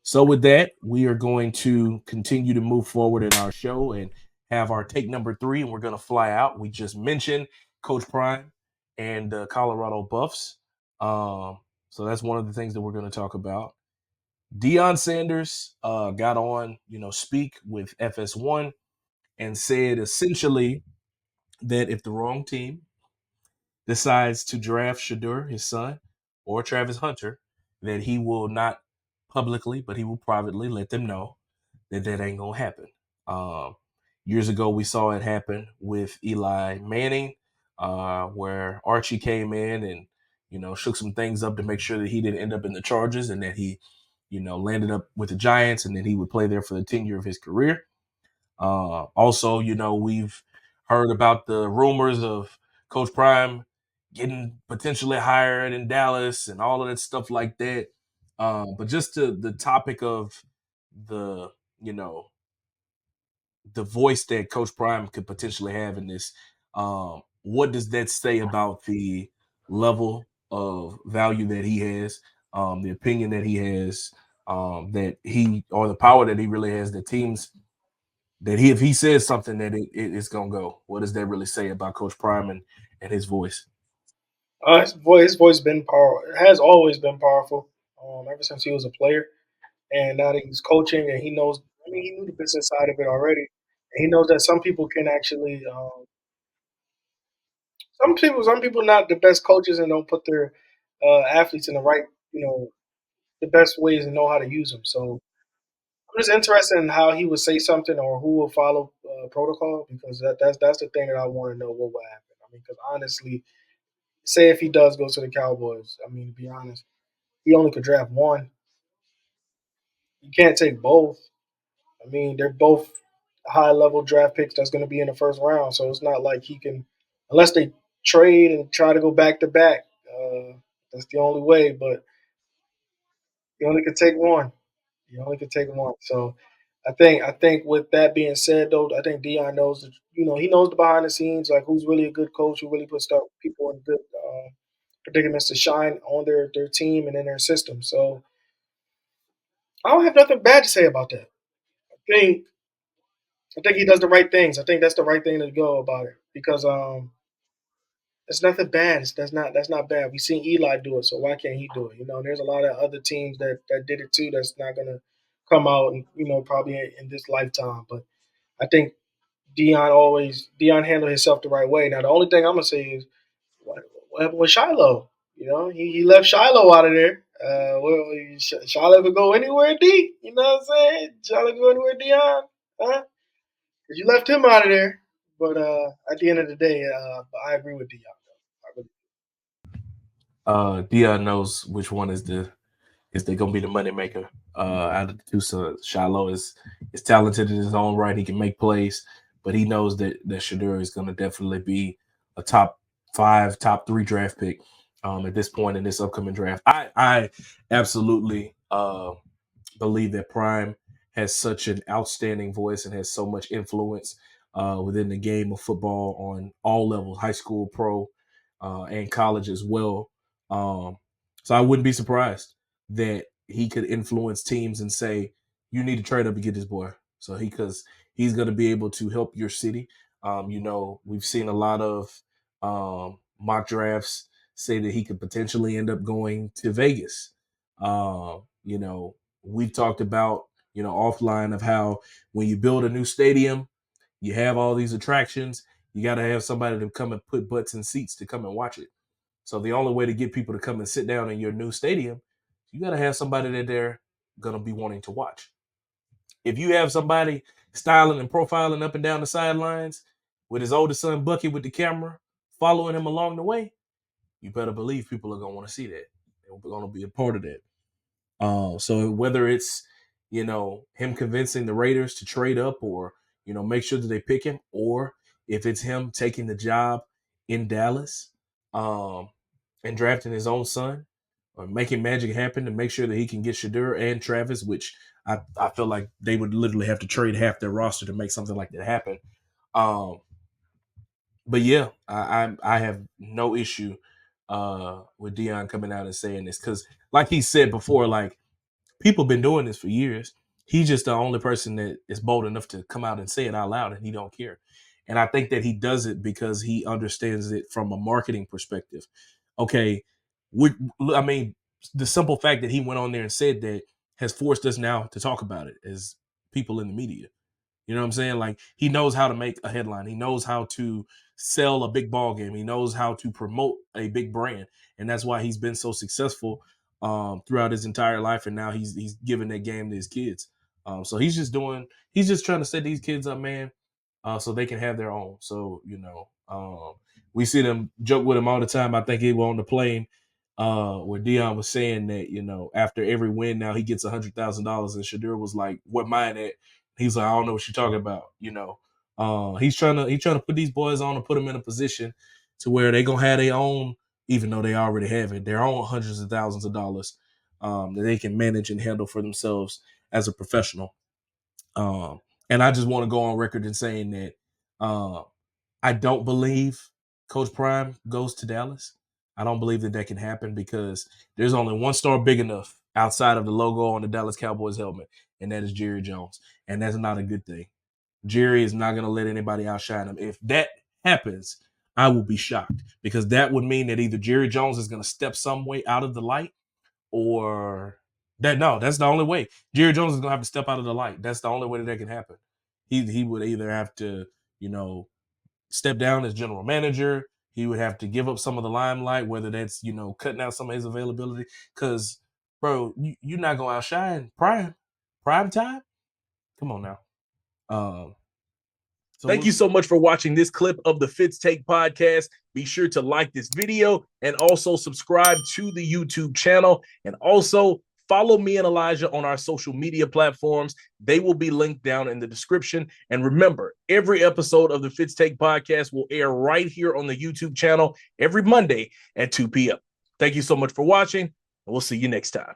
So with that, we are going to continue to move forward in our show and have our take number 3, and we're going to fly out. We just mentioned Coach Prime and the Colorado Buffs. So that's one of the things that we're going to talk about. Deion Sanders got on, speak with FS1 and said essentially that if the wrong team decides to draft Sheduer, his son, or Travis Hunter, that he will not publicly, but he will privately let them know that that ain't gonna happen. Um, Years ago, we saw it happen with Eli Manning, where Archie came in and shook some things up to make sure that he didn't end up in the Chargers and that he landed up with the Giants and then he would play there for the tenure of his career. Also, we've heard about the rumors of Coach Prime getting potentially hired in Dallas and all of that stuff like that. But just to the topic of the, you know, the voice that Coach Prime could potentially have in this, what does that say about the level of value that he has, the opinion that he has, that he or the power that he really has that teams that if he says something that it's gonna go. What does that really say about Coach Prime and his voice? His voice been power has always been powerful. Ever since he was a player, and now that he's coaching, and he knows. I mean, he knew the business side of it already. And he knows that some people can actually, some people not the best coaches and don't put their athletes in the right, the best ways and know how to use them. So I'm just interested in how he would say something or who will follow protocol because that's the thing that I want to know what will happen. I mean, because honestly, say if he does go to the Cowboys, I mean, to be honest, he only could draft one. You can't take both. I mean, they're both high level draft picks that's going to be in the first round. So it's not like he can, unless they trade and try to go back to back. That's the only way. But he only could take one. He only could take one. So I think with that being said, though, I think Dion knows that he knows the behind the scenes, like who's really a good coach, who really puts stuff people in good predicaments to shine on their team and in their system. So I don't have nothing bad to say about that. Think I think he does the right things. I think that's the right thing to go about it because it's nothing bad. That's not bad. We've seen Eli do it, so why can't he do it? There's a lot of other teams that did it too. That's not gonna come out, and probably in this lifetime. But I think Dion handled himself the right way. Now the only thing I'm gonna say is what happened with Shiloh? He left Shiloh out of there. Shiloh could go anywhere, D. You know what I'm saying? Shiloh could go anywhere, Dion. Huh? 'Cause you left him out of there. But at the end of the day, I agree with Dion. I really Dion knows which one is they gonna be the moneymaker out of the two sons. Shiloh is talented in his own right. He can make plays, but he knows that Shedeur is gonna definitely be a top 5, top 3 draft pick at this point in this upcoming draft. I absolutely believe that Prime has such an outstanding voice and has so much influence within the game of football on all levels, high school, pro, and college as well. So I wouldn't be surprised that he could influence teams and say, "You need to trade up to get this boy." So because he's going to be able to help your city. We've seen a lot of mock drafts say that he could potentially end up going to Vegas. We've talked about offline of how when you build a new stadium, you have all these attractions. You got to have somebody to come and put butts in seats to come and watch it. So the only way to get people to come and sit down in your new stadium, you got to have somebody that they're gonna be wanting to watch. If you have somebody styling and profiling up and down the sidelines with his oldest son Bucky with the camera following him along the way, you better believe people are gonna want to see that. They're gonna be a part of that. So whether it's him convincing the Raiders to trade up or make sure that they pick him, or if it's him taking the job in Dallas um, and drafting his own son, or making magic happen to make sure that he can get Sheduer and Travis, which I feel like they would literally have to trade half their roster to make something like that happen. Um, but yeah, I have no issue with Deion coming out and saying this because, like he said before, like People been doing this for years. He's just the only person that is bold enough to come out and say it out loud, and he don't care. And I think that he does it because he understands it from a marketing perspective. Okay, I mean, the simple fact that he went on there and said that has forced us now to talk about it as people in the media. You know what I'm saying? Like, he knows how to make a headline. He knows how to sell a big ball game. He knows how to promote a big brand, and that's why he's been so successful throughout his entire life. And now he's giving that game to his kids. So he's just trying to set these kids up, man, so they can have their own. So we see them joke with him all the time. I think he was on the plane where Deion was saying that after every win now he gets $100,000, and Shedeur was like, "What mine at?" He's like, "I don't know what you're talking about." He's trying to put these boys on and put them in a position to where they gonna have their own, even though they already have it, their own hundreds of thousands of dollars that they can manage and handle for themselves as a professional. And I just want to go on record in saying that I don't believe Coach Prime goes to Dallas. I don't believe that can happen because there's only one star big enough outside of the logo on the Dallas Cowboys helmet, and that is Jerry Jones. And that's not a good thing. Jerry is not going to let anybody outshine him. If that happens, I will be shocked, because that would mean that either Jerry Jones is going to step some way out of the light, or that's the only way. Jerry Jones is going to have to step out of the light. That's the only way that can happen. He would either have to, step down as general manager. He would have to give up some of the limelight, whether that's, cutting out some of his availability. Because, bro, you're not going to outshine prime time. Come on now. Thank you so much for watching this clip of the Fitz Take podcast. Be sure to like this video and also subscribe to the YouTube channel. And also follow me and Elijah on our social media platforms. They will be linked down in the description. And remember, every episode of the Fitz Take podcast will air right here on the YouTube channel every Monday at 2 p.m. Thank you so much for watching, and we'll see you next time.